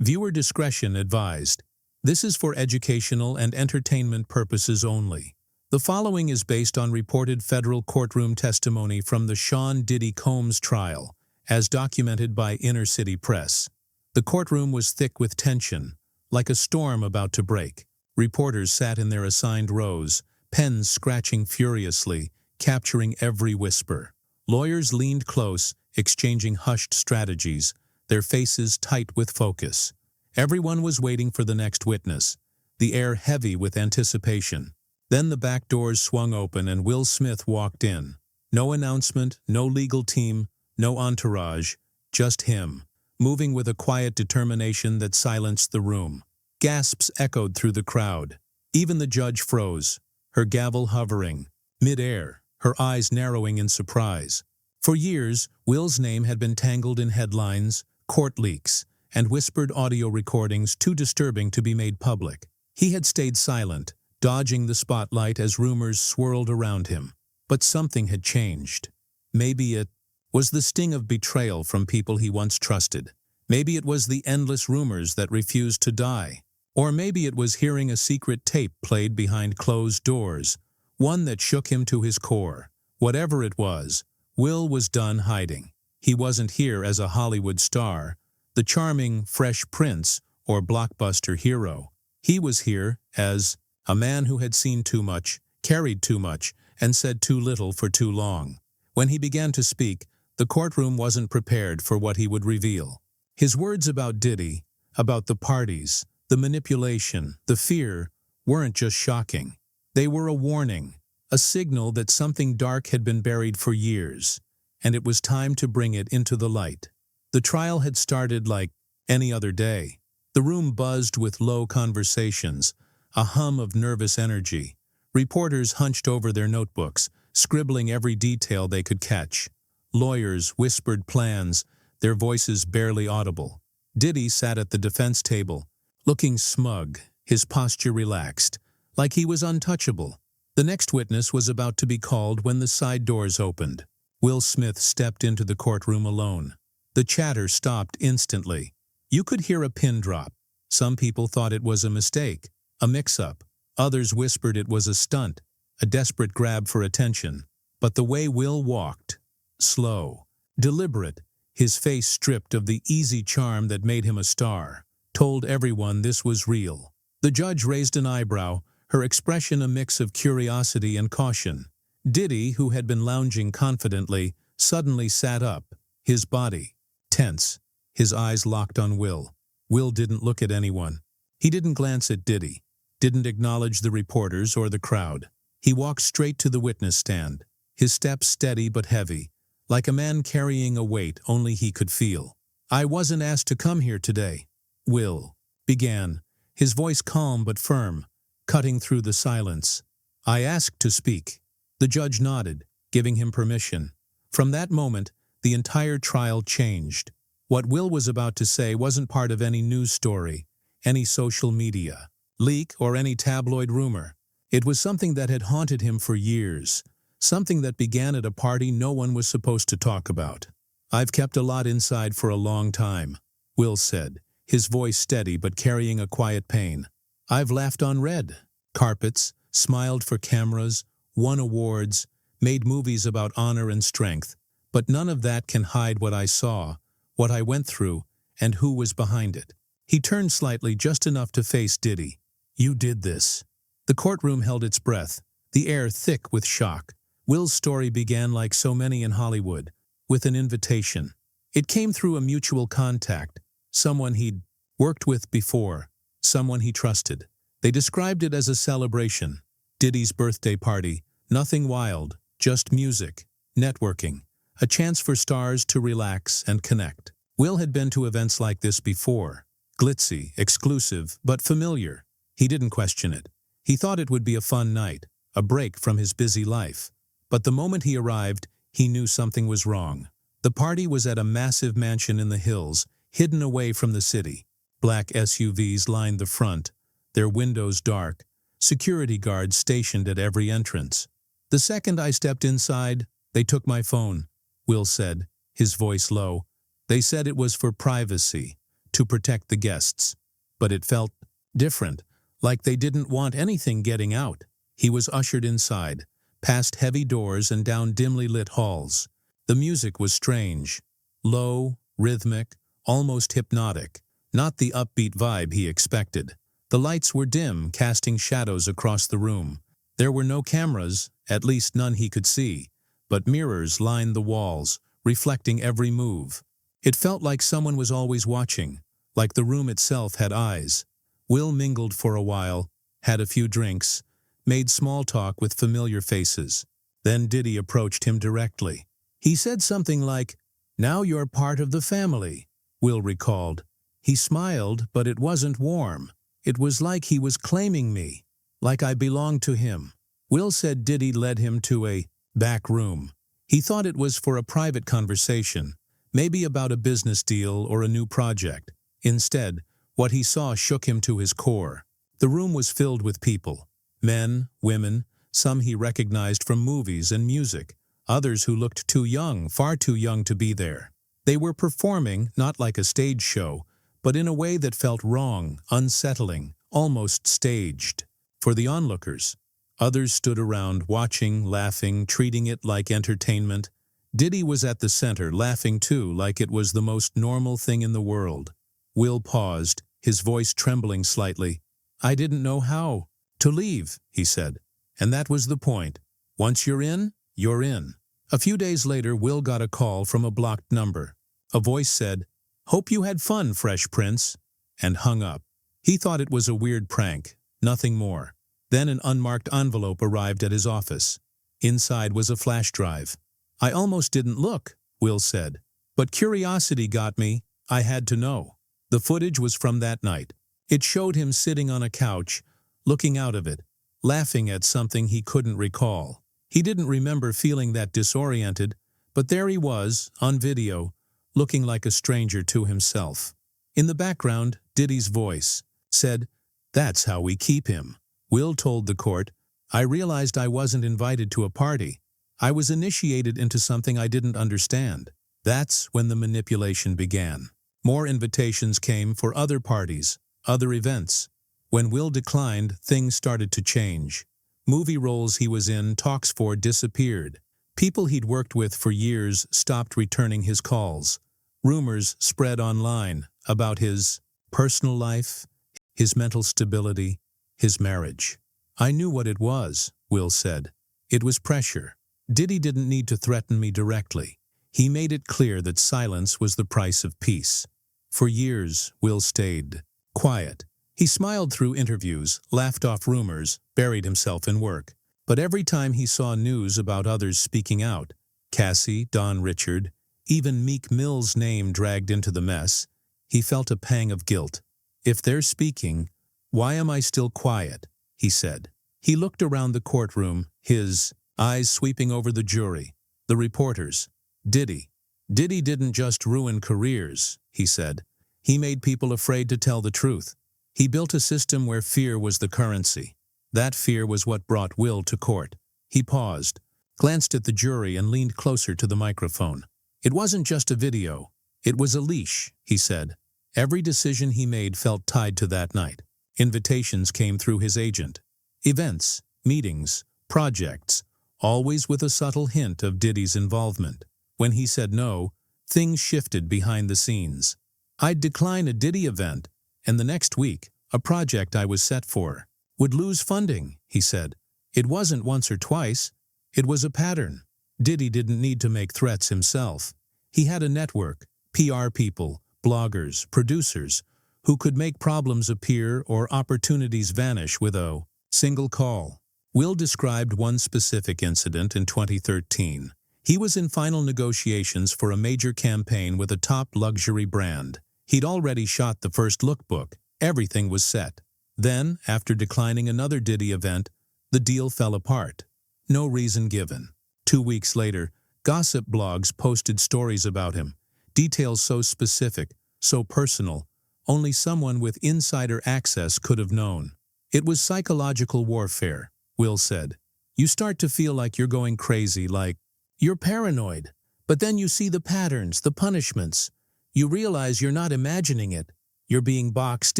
Viewer discretion advised. This is for educational and entertainment purposes only. The following is based on reported federal courtroom testimony from the Sean Diddy Combs trial, as documented by Inner City Press. The courtroom was thick with tension, like a storm about to break. Reporters sat in their assigned rows, pens scratching furiously, capturing every whisper. Lawyers leaned close, exchanging hushed strategies, their faces tight with focus. Everyone was waiting for the next witness, the air heavy with anticipation. Then the back doors swung open and Will Smith walked in. No announcement, no legal team, no entourage, just him, moving with a quiet determination that silenced the room. Gasps echoed through the crowd. Even the judge froze, her gavel hovering mid-air, her eyes narrowing in surprise. For years, Will's name had been tangled in headlines, court leaks, and whispered audio recordings too disturbing to be made public. He had stayed silent, dodging the spotlight as rumors swirled around him. But something had changed. Maybe it was the sting of betrayal from people he once trusted. Maybe it was the endless rumors that refused to die. Or maybe it was hearing a secret tape played behind closed doors, one that shook him to his core. Whatever it was, Will was done hiding. He wasn't here as a Hollywood star, the charming, fresh prince or blockbuster hero. He was here as a man who had seen too much, carried too much, and said too little for too long. When he began to speak, the courtroom wasn't prepared for what he would reveal. His words about Diddy, about the parties, the manipulation, the fear, weren't just shocking. They were a warning, a signal that something dark had been buried for years, and it was time to bring it into the light. The trial had started like any other day. The room buzzed with low conversations, a hum of nervous energy. Reporters hunched over their notebooks, scribbling every detail they could catch. Lawyers whispered plans, their voices barely audible. Diddy sat at the defense table, looking smug, his posture relaxed, like he was untouchable. The next witness was about to be called when the side doors opened. Will Smith stepped into the courtroom alone. The chatter stopped instantly. You could hear a pin drop. Some people thought it was a mistake, a mix-up. Others whispered it was a stunt, a desperate grab for attention. But the way Will walked, slow, deliberate, his face stripped of the easy charm that made him a star, told everyone this was real. The judge raised an eyebrow, her expression a mix of curiosity and caution. Diddy, who had been lounging confidently, suddenly sat up, his body tense, his eyes locked on Will. Will didn't look at anyone. He didn't glance at Diddy, didn't acknowledge the reporters or the crowd. He walked straight to the witness stand, his steps steady but heavy, like a man carrying a weight only he could feel. "I wasn't asked to come here today," Will began, his voice calm but firm, cutting through the silence. "I asked to speak." The judge nodded, giving him permission. From that moment, the entire trial changed. What Will was about to say wasn't part of any news story, any social media leak, or any tabloid rumor. It was something that had haunted him for years, something that began at a party no one was supposed to talk about. "I've kept a lot inside for a long time," Will said, his voice steady but carrying a quiet pain. "I've laughed on red carpets, smiled for cameras, won awards, made movies about honor and strength, but none of that can hide what I saw, what I went through, and who was behind it." He turned slightly, just enough to face Diddy. "You did this." The courtroom held its breath, the air thick with shock. Will's story began like so many in Hollywood, with an invitation. It came through a mutual contact, someone he'd worked with before, someone he trusted. They described it as a celebration. Diddy's birthday party, nothing wild, just music, networking, a chance for stars to relax and connect. Will had been to events like this before, glitzy, exclusive, but familiar. He didn't question it. He thought it would be a fun night, a break from his busy life. But the moment he arrived, he knew something was wrong. The party was at a massive mansion in the hills, hidden away from the city. Black SUVs lined the front, their windows dark, security guards stationed at every entrance. "The second I stepped inside, they took my phone," Will said, his voice low. "They said it was for privacy, to protect the guests. But it felt different, like they didn't want anything getting out. He was ushered inside, past heavy doors and down dimly lit halls. The music was strange, low, rhythmic, almost hypnotic, not the upbeat vibe he expected. The lights were dim, casting shadows across the room. There were no cameras, at least none he could see, but mirrors lined the walls, reflecting every move. It felt like someone was always watching, like the room itself had eyes. Will mingled for a while, had a few drinks, made small talk with familiar faces. Then Diddy approached him directly. He said something like, "Now you're part of the family," Will recalled. He smiled, but it wasn't warm. It was like he was claiming me, like I belonged to him. Will said Diddy led him to a back room. He thought it was for a private conversation, maybe about a business deal or a new project. Instead, what he saw shook him to his core. The room was filled with people. Men, women, some he recognized from movies and music, others who looked too young, far too young to be there. They were performing, not like a stage show, but in a way that felt wrong, unsettling, almost staged. For the onlookers, others stood around, watching, laughing, treating it like entertainment. Diddy was at the center, laughing too, like it was the most normal thing in the world. Will paused, his voice trembling slightly. "I didn't know how to leave," he said. And that was the point. Once you're in, you're in. A few days later, Will got a call from a blocked number. A voice said, "Hope you had fun, Fresh Prince," and hung up. He thought it was a weird prank, nothing more. Then an unmarked envelope arrived at his office. Inside was a flash drive. "I almost didn't look," Will said. "But curiosity got me. I had to know." The footage was from that night. It showed him sitting on a couch, looking out of it, laughing at something he couldn't recall. He didn't remember feeling that disoriented, but there he was, on video, looking like a stranger to himself. In the background, Diddy's voice said, "That's how we keep him." Will told the court, "I realized I wasn't invited to a party. I was initiated into something I didn't understand." That's when the manipulation began. More invitations came for other parties, other events. When Will declined, things started to change. Movie roles he was in, talks for, disappeared. People he'd worked with for years stopped returning his calls. Rumors spread online about his personal life, his mental stability, his marriage. "I knew what it was," Will said. "It was pressure. Diddy didn't need to threaten me directly. He made it clear that silence was the price of peace." For years, Will stayed quiet. He smiled through interviews, laughed off rumors, buried himself in work. But every time he saw news about others speaking out, Cassie, Don Richard, even Meek Mill's name dragged into the mess, he felt a pang of guilt. "If they're speaking, why am I still quiet?" he said. He looked around the courtroom, his eyes sweeping over the jury, the reporters. Diddy didn't just ruin careers, he said. He made people afraid to tell the truth. He built a system where fear was the currency. That fear was what brought Will to court. He paused, glanced at the jury and leaned closer to the microphone. "It wasn't just a video. It was a leash," he said. Every decision he made felt tied to that night. Invitations came through his agent. Events, meetings, projects, always with a subtle hint of Diddy's involvement. When he said no, things shifted behind the scenes. "I'd decline a Diddy event, and the next week, a project I was set for would lose funding," he said. It wasn't once or twice. It was a pattern. Diddy didn't need to make threats himself. He had a network, PR people, bloggers, producers, who could make problems appear or opportunities vanish with a single call. Will described one specific incident in 2013. He was in final negotiations for a major campaign with a top luxury brand. He'd already shot the first lookbook. Everything was set. Then, after declining another Diddy event, the deal fell apart. No reason given. 2 weeks later, gossip blogs posted stories about him, details so specific, so personal, only someone with insider access could have known. It was psychological warfare, Will said. You start to feel like you're going crazy, like you're paranoid. But then you see the patterns, the punishments. You realize you're not imagining it. "You're being boxed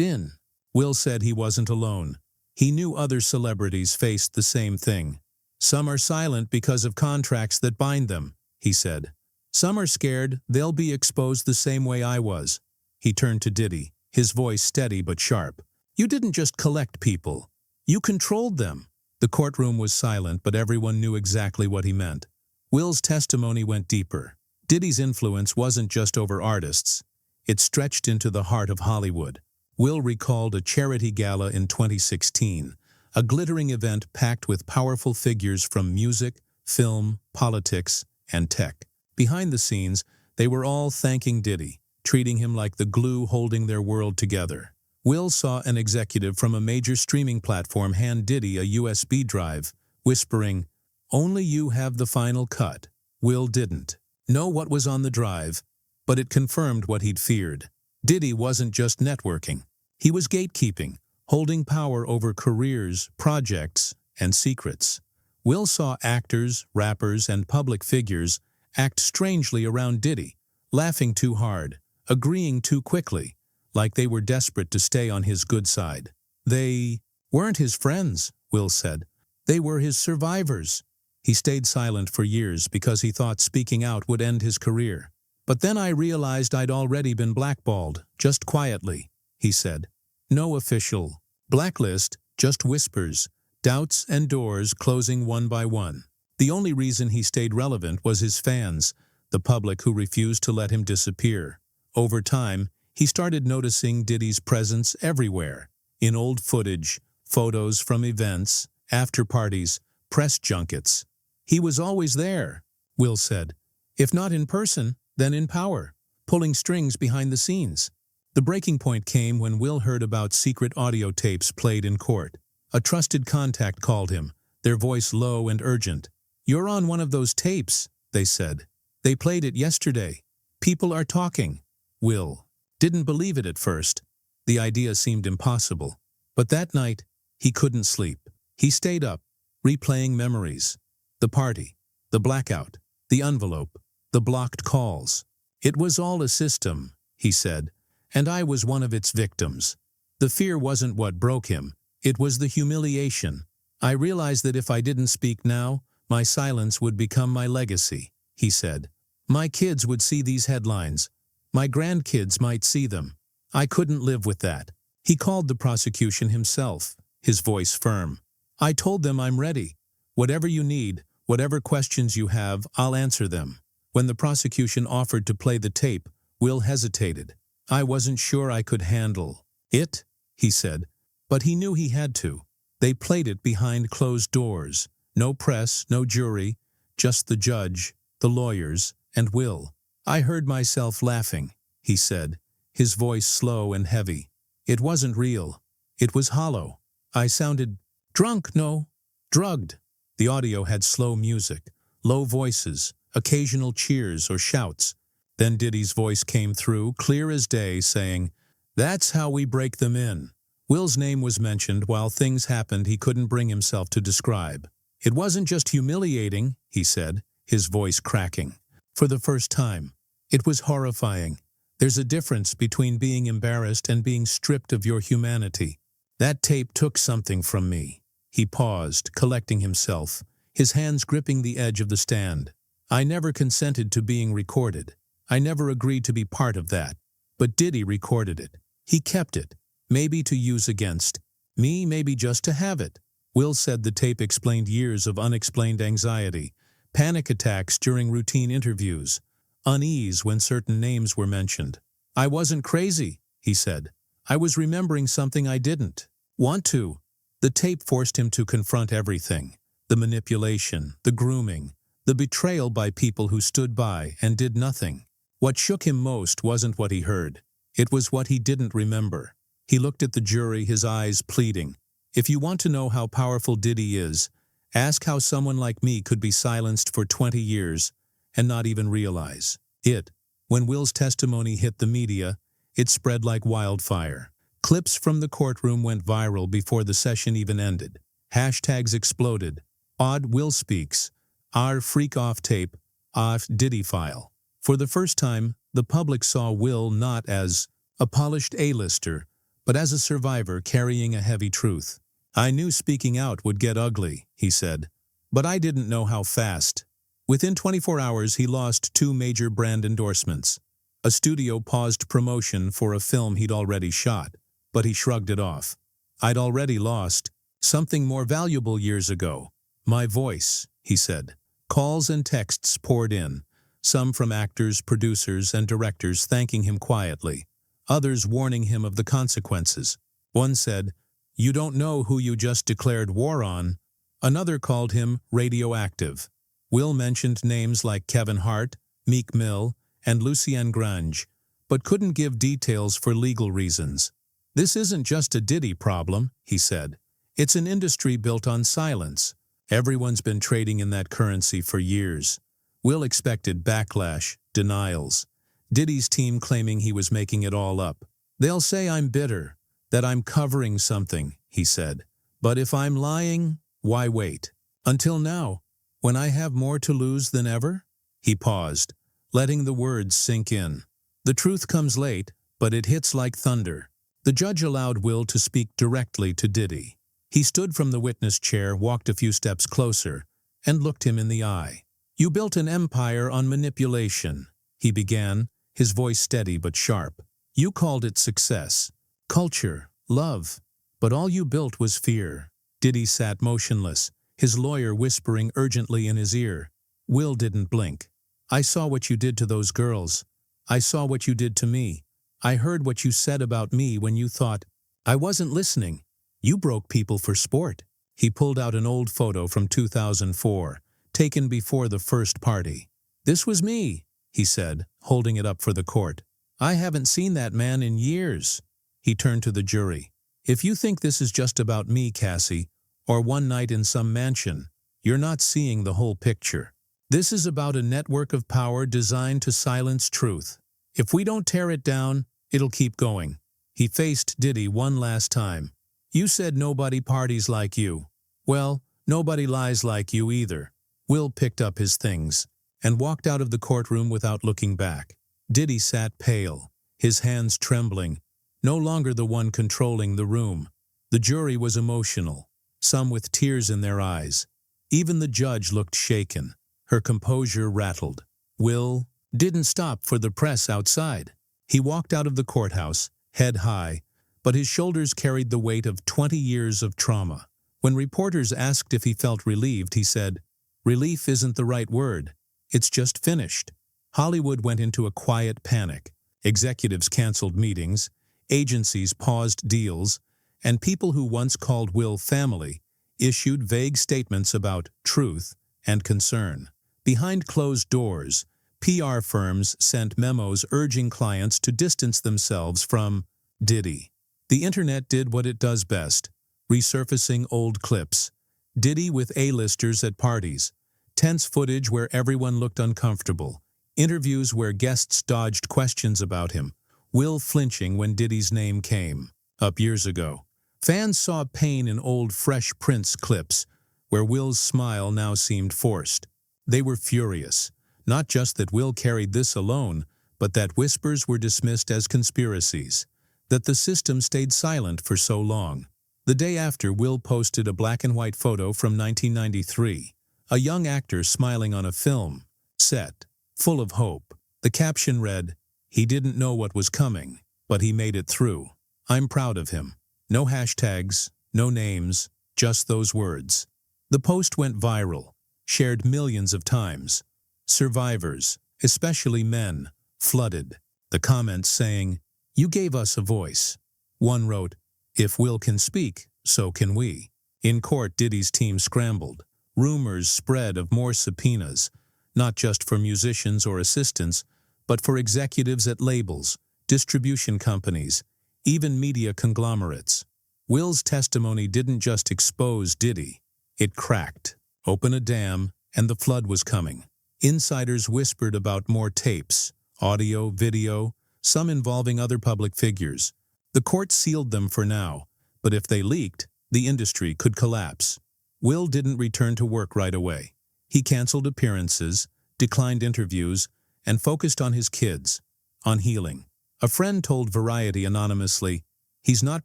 in." Will said he wasn't alone. He knew other celebrities faced the same thing. "Some are silent because of contracts that bind them," he said. "Some are scared they'll be exposed the same way I was." He turned to Diddy, his voice steady but sharp. "You didn't just collect people. You controlled them." The courtroom was silent, but everyone knew exactly what he meant. Will's testimony went deeper. Diddy's influence wasn't just over artists. It stretched into the heart of Hollywood. Will recalled a charity gala in 2016, a glittering event packed with powerful figures from music, film, politics, and tech. Behind the scenes, they were all thanking Diddy, treating him like the glue holding their world together. Will saw an executive from a major streaming platform hand Diddy a USB drive, whispering, "Only you have the final cut." Will didn't know what was on the drive, but it confirmed what he'd feared. Diddy wasn't just networking. He was gatekeeping, holding power over careers, projects, and secrets. Will saw actors, rappers, and public figures act strangely around Diddy, laughing too hard, agreeing too quickly, like they were desperate to stay on his good side. "They weren't his friends," Will said. "They were his survivors." He stayed silent for years because he thought speaking out would end his career. "But then I realized I'd already been blackballed, just quietly," he said. "No official blacklist, just whispers, doubts and doors closing one by one." The only reason he stayed relevant was his fans, the public who refused to let him disappear. Over time, he started noticing Diddy's presence everywhere, in old footage, photos from events, after parties, press junkets. "He was always there," Will said. "If not in person, then in power, pulling strings behind the scenes." The breaking point came when Will heard about secret audio tapes played in court. A trusted contact called him, their voice low and urgent. "You're on one of those tapes," they said. "They played it yesterday. People are talking." Will didn't believe it at first. The idea seemed impossible. But that night, he couldn't sleep. He stayed up, replaying memories. The party, the blackout, the envelope, the blocked calls. "It was all a system," he said, "and I was one of its victims." The fear wasn't what broke him. It was the humiliation. "I realized that if I didn't speak now, my silence would become my legacy," he said. "My kids would see these headlines. My grandkids might see them. I couldn't live with that." He called the prosecution himself, his voice firm. "I told them I'm ready. Whatever you need, whatever questions you have, I'll answer them." When the prosecution offered to play the tape, Will hesitated. "I wasn't sure I could handle it," he said, but he knew he had to. They played it behind closed doors. No press, no jury, just the judge, the lawyers, and Will. "I heard myself laughing," he said, his voice slow and heavy. "It wasn't real. It was hollow. I sounded drunk, no, drugged." The audio had slow music, low voices, occasional cheers or shouts. Then Diddy's voice came through, clear as day, saying, "That's how we break them in." Will's name was mentioned while things happened he couldn't bring himself to describe. "It wasn't just humiliating," he said, his voice cracking. "For the first time, it was horrifying. There's a difference between being embarrassed and being stripped of your humanity. That tape took something from me." He paused, collecting himself, his hands gripping the edge of the stand. "I never consented to being recorded. I never agreed to be part of that. But Diddy recorded it. He kept it, maybe to use against me, maybe just to have it." Will said the tape explained years of unexplained anxiety, panic attacks during routine interviews, unease when certain names were mentioned. "I wasn't crazy," he said. "I was remembering something I didn't want to." The tape forced him to confront everything: the manipulation, the grooming, the betrayal by people who stood by and did nothing. What shook him most wasn't what he heard. It was what he didn't remember. He looked at the jury, his eyes pleading. "If you want to know how powerful Diddy is, ask how someone like me could be silenced for 20 years and not even realize it." When Will's testimony hit the media, it spread like wildfire. Clips from the courtroom went viral before the session even ended. Hashtags exploded. "Odd Will speaks," "Our freak off tape," "Off Diddy file." For the first time, the public saw Will not as a polished A-lister, but as a survivor carrying a heavy truth. "I knew speaking out would get ugly," he said, "but I didn't know how fast." Within 24 hours, he lost 2 major brand endorsements. A studio paused promotion for a film he'd already shot, but he shrugged it off. "I'd already lost something more valuable years ago. My voice," he said. Calls and texts poured in, some from actors, producers, and directors thanking him quietly, others warning him of the consequences. One said, "You don't know who you just declared war on." Another called him radioactive. Will mentioned names like Kevin Hart, Meek Mill, and Lucienne Grange, but couldn't give details for legal reasons. "This isn't just a Diddy problem," he said. "It's an industry built on silence. Everyone's been trading in that currency for years." Will expected backlash, denials. Diddy's team claiming he was making it all up. "They'll say I'm bitter, that I'm covering something," he said. "But if I'm lying, why wait until now, when I have more to lose than ever?" He paused, letting the words sink in. The truth comes late, but it hits like thunder. The judge allowed Will to speak directly to Diddy. He stood from the witness chair, walked a few steps closer, and looked him in the eye. "You built an empire on manipulation," he began, his voice steady but sharp. "You called it success, culture, love, but all you built was fear." Diddy sat motionless, his lawyer whispering urgently in his ear. Will didn't blink. "I saw what you did to those girls. I saw what you did to me. I heard what you said about me when you thought I wasn't listening. You broke people for sport." He pulled out an old photo from 2004, taken before the first party. "This was me," he said, holding it up for the court. "I haven't seen that man in years." He turned to the jury. "If you think this is just about me, Cassie, or one night in some mansion, you're not seeing the whole picture. This is about a network of power designed to silence truth. If we don't tear it down, it'll keep going." He faced Diddy one last time. "You said nobody parties like you. Well, nobody lies like you either." Will picked up his things and walked out of the courtroom without looking back. Diddy sat pale, his hands trembling, no longer the one controlling the room. The jury was emotional, some with tears in their eyes. Even the judge looked shaken. Her composure rattled. Will didn't stop for the press outside. He walked out of the courthouse, head high, but his shoulders carried the weight of 20 years of trauma. When reporters asked if he felt relieved, he said, "Relief isn't the right word. It's just finished." Hollywood went into a quiet panic. Executives canceled meetings, agencies paused deals, and people who once called Will family issued vague statements about truth and concern. Behind closed doors, PR firms sent memos urging clients to distance themselves from Diddy. The internet did what it does best, resurfacing old clips. Diddy with A-listers at parties, tense footage where everyone looked uncomfortable, interviews where guests dodged questions about him, Will flinching when Diddy's name came up years ago. Fans saw pain in old Fresh Prince clips, where Will's smile now seemed forced. They were furious, not just that Will carried this alone, but that whispers were dismissed as conspiracies, that the system stayed silent for so long. The day after, Will posted a black-and-white photo from 1993, a young actor smiling on a film set, full of hope. The caption read, "He didn't know what was coming, but he made it through. I'm proud of him." No hashtags, no names, just those words. The post went viral, shared millions of times. Survivors, especially men, flooded the comments saying, "You gave us a voice." One wrote, "If Will can speak, so can we." In court, Diddy's team scrambled. Rumors spread of more subpoenas, not just for musicians or assistants, but for executives at labels, distribution companies, even media conglomerates. Will's testimony didn't just expose Diddy, it cracked open a dam, and the flood was coming. Insiders whispered about more tapes, audio, video, some involving other public figures. The court sealed them for now, but if they leaked, the industry could collapse. Will didn't return to work right away. He canceled appearances, declined interviews, and focused on his kids, on healing. A friend told Variety anonymously, "He's not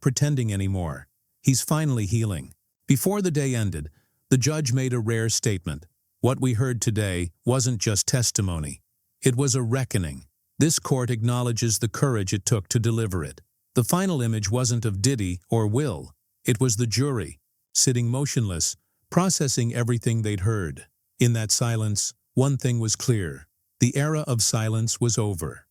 pretending anymore. He's finally healing." Before the day ended, the judge made a rare statement. What we heard today wasn't just testimony. It was a reckoning. This court acknowledges the courage it took to deliver it. The final image wasn't of Diddy or Will. It was the jury, sitting motionless, processing everything they'd heard. In that silence, one thing was clear. The era of silence was over.